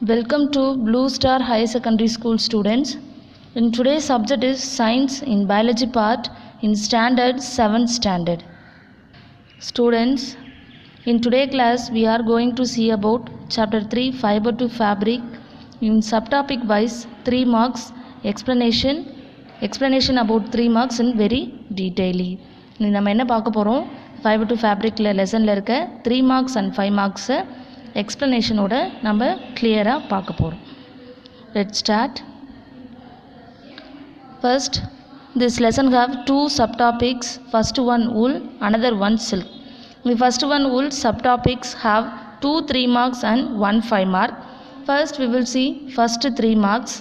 Welcome to Blue Star High Secondary School students. In today's subject is Science in Biology part in Standard 7th Standard. Students, in today's class we are going to see about Chapter 3 Fiber to Fabric in subtopic wise 3 marks explanation about 3 marks in very detailly. நம்ம என்ன பார்க்க போகிறோம் Fiber to Fabric லெசனில் இருக்க 3 marks and 5 marks explanation ஓட நம்ம clear-ஆ பார்க்க போகிறோம். Let's start. First, this lesson have 2 subtopics. First one wool, another one silk. The first one wool subtopics have 2 3 marks and 1 5 mark. First we will see first 3 marks.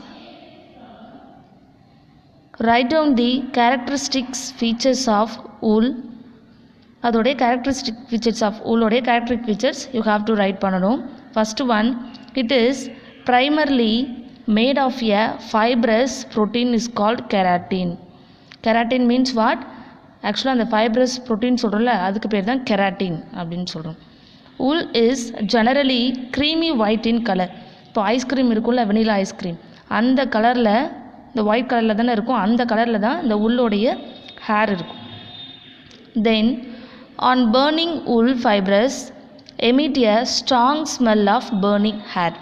Write down the characteristics features of wool. அதோட characteristic features of wool ஓட characteristic features you have to write பண்ணணும். First one, it is primarily made of a fibrous protein is called keratin. Keratin means what? Actually அந்த fibrous protein சொல்கிறோம்ல அதுக்கு பேர் தான் keratin அப்படின்னு சொல்கிறோம். Wool is generally creamy white in color. இப்போ ice cream இருக்கும்ல வெனிலா ஐஸ்கிரீம் அந்த கலரில் இந்த ஒயிட் கலரில் தானே இருக்கும், அந்த கலரில் தான் இந்த உள்ளோடைய ஹேர் இருக்கும். Then on burning wool fibers emit a strong smell of burning hair.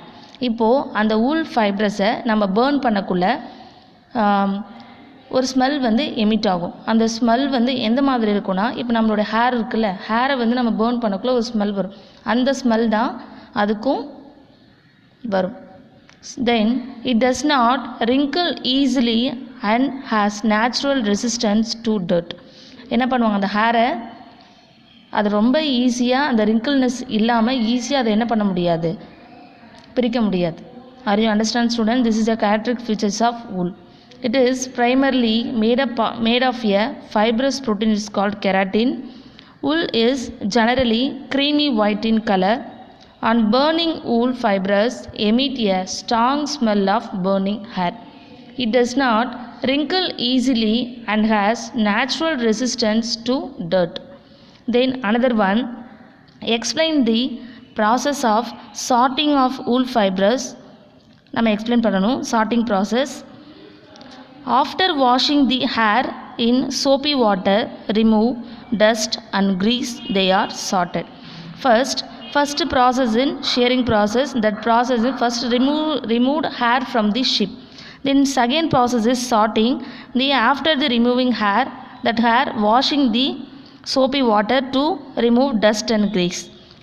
இப்போது அந்த wool ஃபைப்ரஸை நம்ம பேர்ன் பண்ணக்குள்ள ஒரு ஸ்மெல் வந்து எமிட் ஆகும். அந்த ஸ்மெல் வந்து எந்த மாதிரி இருக்குன்னா, இப்போ நம்மளோட ஹேர் இருக்குல்ல, ஹேரை வந்து நம்ம பேர்ன் பண்ணக்குள்ள ஒரு ஸ்மெல் வரும், அந்த ஸ்மெல் தான் அதுக்கும் வரும். Then it does not wrinkle easily and has natural resistance to dirt. என்ன பண்ணுவாங்க, அந்த ஹேரை அது ரொம்ப ஈஸியாக அந்த ரிங்கிள்னஸ் இல்லாமல் ஈஸியாக அதை என்ன பண்ண முடியாது, பிரிக்க முடியாது. Are you understand student? This is the characteristic features of wool. It is primarily made of a fibrous protein is called keratin. Wool is generally creamy white in color. On burning wool fibers emit a strong smell of burning hair. It does not wrinkle easily and has natural resistance to dirt. Then another one, explain the process of sorting of wool fibers. நம்ம explain பண்ணணும் sorting process. After washing the hair in soapy water, remove dust and grease. They are sorted. First process in shearing process. That process is first removed hair from the sheep. Then second process is sorting. After the removing hair, that hair washing the soapy water to remove dust and grease.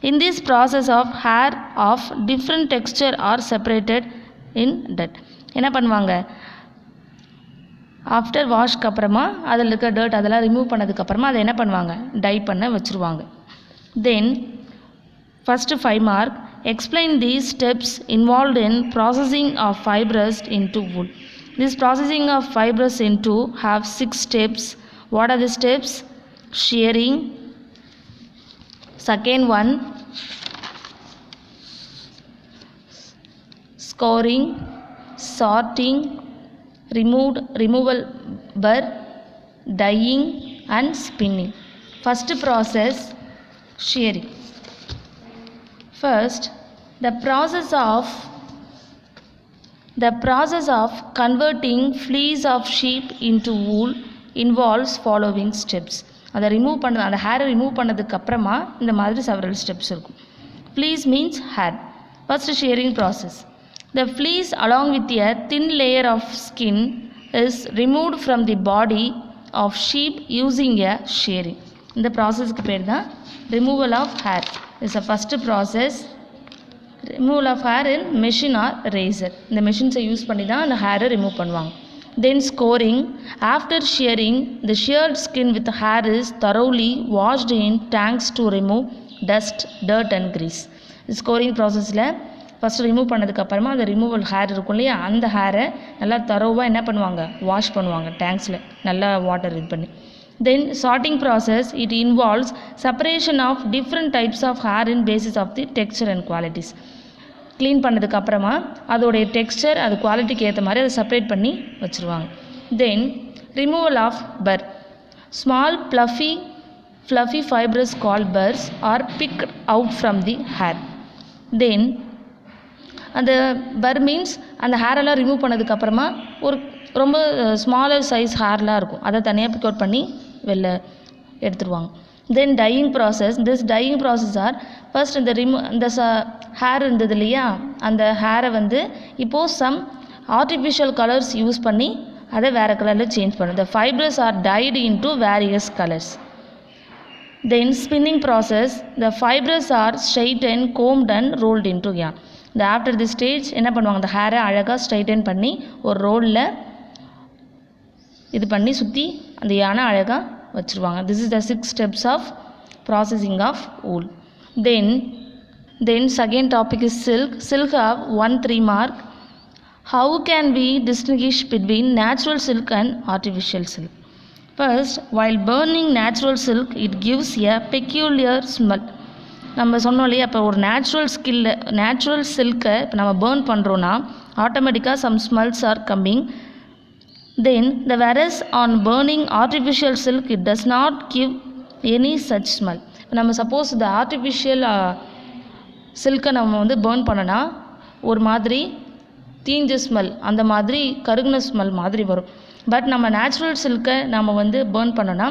In this process of hair of different texture are separated in dirt. என்ன பண்ணுவாங்க, after வாஷ்க்கு அப்புறமா அதில் இருக்க dirt அதெல்லாம் remove பண்ணதுக்கப்புறமா அதை என்ன பண்ணுவாங்க, டை பண்ண வச்சுருவாங்க. தென் first 5 mark, explain these steps involved in processing of fibers into wool. This processing of fibers into have 6 steps. What are the steps? Shearing, second one scoring, sorting, removal burr, dyeing and spinning. First process, shearing. First, the process of converting fleece of sheep into wool involves following steps. அதை remove பண்ணது, அந்த ஹேரை remove பண்ணதுக்கு அப்புறமா இந்த மாதிரி several steps இருக்கும். Fleece means hair. First shearing process. The fleece along with a thin layer of skin is removed from the body of sheep using a shearing. இந்த ப்ராசஸ்க்கு பேர் தான் removal of hair. This is the first process. Removal of hair in machine or razor. இந்த மெஷின்ஸை use பண்ணி தான் அந்த ஹேரை remove பண்ணுவாங்க. Then scoring. After shearing, the sheared skin with hair is thoroughly washed in tanks to remove dust, dirt and grease. Scoring ப்ராசஸில் first remove பண்ணதுக்கப்புறமா அந்த removal hair இருக்கும் இல்லையா, அந்த ஹேரை நல்லா தரோவாக என்ன பண்ணுவாங்க, வாஷ் பண்ணுவாங்க டேங்க்ஸில் நல்லா வாட்டர் இது பண்ணி. Then sorting process, it involves separation of different types of hair in basis of the texture and qualities. Clean பண்ணதுக்கு அப்புறமா அதோடைய டெக்ஸ்சர் அது குவாலிட்டிக்கு ஏற்ற மாதிரி அதை செப்பரேட் பண்ணி வச்சுருவாங்க. Then removal of burr. Small fluffy fibers called burrs are picked out from the hair. Then அந்த பர் மீன்ஸ் அந்த ஹேரெல்லாம் ரிமூவ் பண்ணதுக்கப்புறமா ஒரு ரொம்ப ஸ்மாலர் சைஸ் ஹேர்லாம் இருக்கும், அதை தனியாக பிக் அவுட் பண்ணி வெளில எடுத்துருவாங்க. Then dyeing process. This dyeing process are first இந்த ஹேர் இருந்தது இல்லையா, அந்த ஹேரை வந்து இப்போது சம் ஆர்டிஃபிஷியல் கலர்ஸ் யூஸ் பண்ணி அதை வேறு கலரில் சேஞ்ச் பண்ணும். The fibres are dyed into various colours. Then spinning process. The fibres are straighten, combed and rolled into yarn. இந்த ஆஃப்டர் தி ஸ்டேஜ் என்ன பண்ணுவாங்க, அந்த ஹேரை அழகாக ஸ்ட்ரைட்டன் பண்ணி ஒரு ரோலில் இது பண்ணி சுற்றி அந்த யானை அழகாக வச்சுருவாங்க. This is the 6 steps of processing of wool. Then second topic is silk. Silk have 1-3 mark. How can we distinguish between natural silk and artificial silk? First, while burning natural silk, it gives a peculiar smell. நம்ம சொன்னோம் இல்லையா, இப்போ ஒரு natural சில்கை இப்போ நம்ம burn பண்ணுறோன்னா ஆட்டோமேட்டிக்காக some smells are coming. Then the whereas on burning artificial silk, it does not give any such smell. இப்போ நம்ம சப்போஸ் இந்த ஆர்டிஃபிஷியல் சில்கை நம்ம வந்து பேர்ன் பண்ணனா ஒரு மாதிரி தீஞ்ச ஸ்மெல், அந்த மாதிரி கருகுன ஸ்மெல் மாதிரி வரும். பட் நம்ம நேச்சுரல் சில்கை நம்ம வந்து பேர்ன் பண்ணோன்னா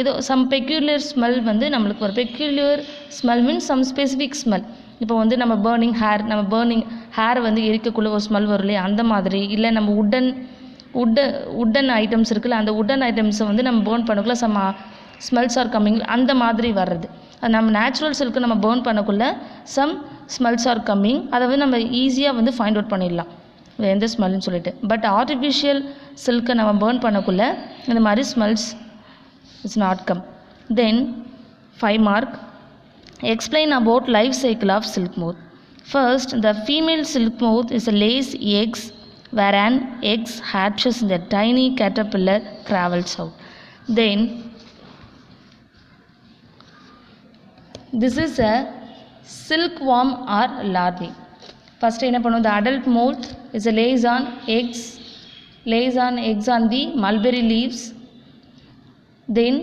ஏதோ சம் பெக்யூலியர் ஸ்மெல் வந்து நம்மளுக்கு ஒரு peculiar smell means some specific smell. இப்போ வந்து நம்ம பேர்னிங் ஹேர் வந்து எரிக்கக்குள்ளே ஒரு ஸ்மெல் வரும் இல்லையா, அந்த மாதிரி. இல்லை நம்ம உட்டன் ஐட்டம்ஸ் இருக்குல்ல, அந்த உட்டன் ஐட்டம்ஸை வந்து நம்ம பேர்ன் பண்ணக்குள்ள சம் ஸ்மெல்ஸ் ஆர் கம்மிங், அந்த மாதிரி வர்றது. அது நம்ம நேச்சுரல் சில்க்கு நம்ம பேர்ன் பண்ணக்குள்ள சம் ஸ்மெல்ஸ் ஆர் கம்மிங், அதை வந்து நம்ம ஈஸியாக வந்து ஃபைண்ட் அவுட் பண்ணிடலாம் எந்த ஸ்மெல்னு சொல்லிட்டு. பட் ஆர்டிஃபிஷியல் சில்க்கை நம்ம பேர்ன் பண்ணக்குள்ள இந்த மாதிரி smells it's not come. Then 5 mark. Explain about life cycle of silk moth. First, the female silk moth is a lays eggs where an eggs hatches in the tiny caterpillar crawls out. Then this is a silkworm or larvae. First என்ன பண்ணும், the adult moth is a lays on eggs on the mulberry leaves. Then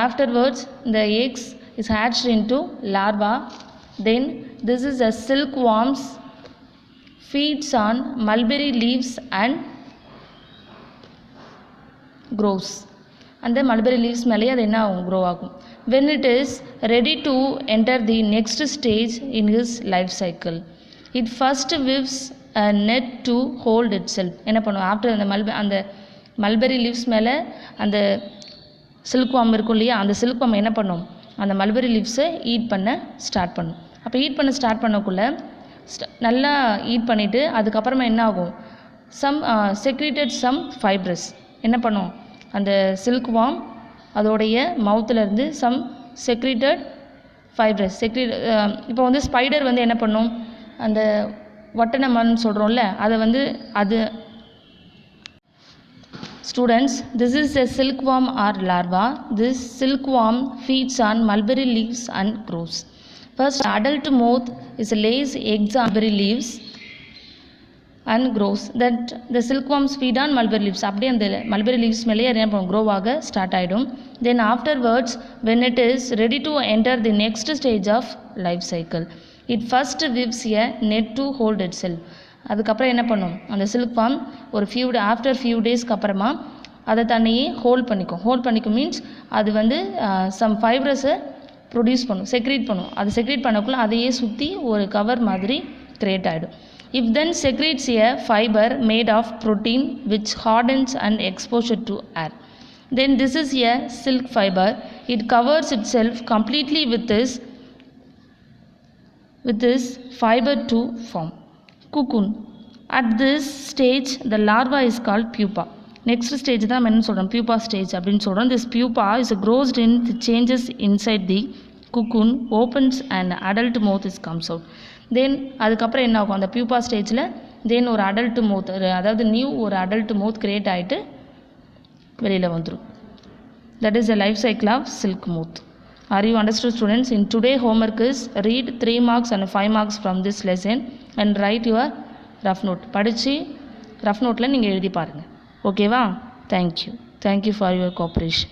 afterwards the eggs is hatched into larva. Then this is a silkworms feeds on mulberry leaves and grows. And the mulberry leaves மேலே அது என்ன ஆகும், grow ஆகும். When it is ready to enter the next stage in his life cycle, it first weaves a net to hold itself. என்ன பண்ணும், after அந்த mulberry leaves மேலே அந்த சில்க்வாம் இருக்கும் இல்லையா, அந்த சில்க்வாம் என்ன பண்ணும், அந்த மல்பெரி லீவ்ஸை ஈட் பண்ண ஸ்டார்ட் பண்ணும். அப்போ ஈட் பண்ண ஸ்டார்ட் பண்ணக்குள்ளே நல்லா ஈட் பண்ணிவிட்டு அதுக்கப்புறமா என்ன ஆகும், செக்ரீட்டட் சம் ஃபைப்ரஸ் என்ன பண்ணும், அந்த சில்க்வாம் அதோடைய மவுத்துலேருந்து சம் செக்ரீட்டட் ஃபைப்ரஸ் இப்போ வந்து ஸ்பைடர் வந்து என்ன பண்ணும், அந்த ஒட்டனமன்னு சொல்கிறோம்ல, அதை வந்து அது Students, this is a silkworm or larva. This silkworm feeds on mulberry leaves and grows. First, adult moth lays eggs on mulberry leaves and grows. That the silkworms feed on mulberry leaves. அப்படியே அந்த mulberry leaves மேலே என்ன பண்ணும், grow ஆக start ஆகிடும். Then afterwards, when it is ready to enter the next stage of life cycle, it first weaves a net to hold itself. அதுக்கப்புறம் என்ன பண்ணும், அந்த சில்க் ஃபார்ம் ஒரு ஆஃப்டர் ஃபியூ டேஸ்க்கு அப்புறமா அதை தன்னையே ஹோல்ட் பண்ணிக்கும் மீன்ஸ் அது வந்து சம் ஃபைப்ரஸை ப்ரொடியூஸ் பண்ணும், செக்ரீட் பண்ணும். அது செக்ரீட் பண்ணக்குள்ள அதையே சுற்றி ஒரு கவர் மாதிரி கிரியேட் ஆகிடும். If then secretes a fibre made of protein which hardens and exposure to air. Then this is a silk fibre. It covers itself completely with this fibre to form cocoon. At this stage the larva is called pupa. Next stage தான் என்ன சொல்கிறோம், pupa stage அப்படின்னு சொல்கிறோம். This pupa is grows in the changes inside the cocoon, opens and adult moth comes out. Then அதுக்கப்புறம் என்ன ஆகும், அந்த pupa ஸ்டேஜில் தென் ஒரு adult moth, அதாவது ஒரு adult moth கிரியேட் ஆகிட்டு வெளியில் வந்துடும். That is the life cycle of silk moth. Are you understood students? In today homework is read 3 marks and 5 marks from this lesson and write your rough note. படித்து rough noteல நீங்கள் எழுதி பாருங்கள். ஓகேவா? Thank you for your cooperation.